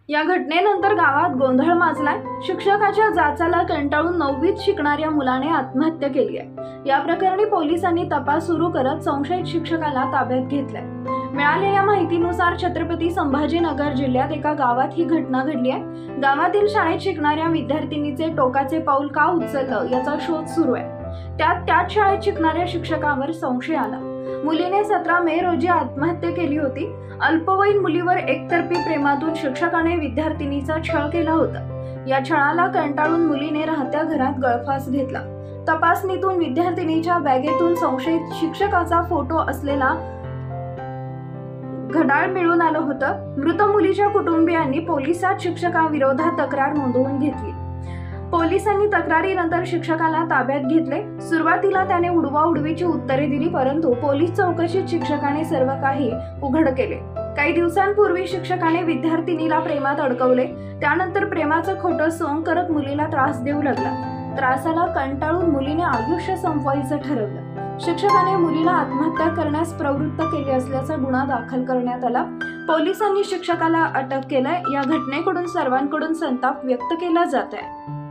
या घटनेनंतर गावात गोंधळ माजलाय। शिक्षकाच्या जाचाला कंटाळून 9वीत शिकणाऱ्या मुलाने आत्महत्या केली आहे। या प्रकरणी पोलिसांनी तपास सुरू करत संशयित शिक्षकाला ताब्यात घेतलंय। मिळालेल्या माहितीनुसार छत्रपती संभाजीनगर जिल्ह्यात एका गावात ही घटना घडली आहे। गावातील शाळेत शिकणाऱ्या विद्यार्थिनीचे टोकाचे पाऊल का उचललं याचा शोध सुरू आहे। त्याच शाळेत शिकणाऱ्या शिक्षकावर संशय आला। मुलीने 17 मे रोजी आत्महत्या केली होती। अल्पवयीन मुलीवर एकतर्फी प्रेमातून शिक्षकाने विद्यार्थिनीचा छळ केला होता। या छळाला कंटाळून मुलीने राहत्या घरात गळफास घेतला। तपासणीतून विद्यार्थिनीच्या बॅगेतून संशयित शिक्षकाचा फोटो असलेला घड्याळ मिळून आलं होतं। मृत मुलीच्या कुटुंबियांनी पोलिसात शिक्षकाविरोधात तक्रार नोंदवून घेतली। पोलिसांनी तक्रारीनंतर शिक्षकाला ताब्यात घेतले। सुरुवातीला त्याने उडवाउडवीची उत्तरे दिली, परंतु पोलीस चौकशीत शिक्षकाने सर्व काही उघड केले। काही दिवसांपूर्वी शिक्षकाने विद्यार्थिनीला प्रेमात अडकवले। त्यानंतर प्रेमाचं खोटं सोंग करत मुलीला त्रास देऊ लागला। त्रासाला कंटाळून मुलीने आयुष्य संपवायचं ठरवलं। शिक्षकाने मुलीला आत्महत्या करण्यास प्रवृत्त केले असल्याचा गुन्हा दाखल करण्यात आला। पोलिसांनी शिक्षकाला अटक केलंय। या घटनेकडून सर्वांकडून संताप व्यक्त केला जात आहे।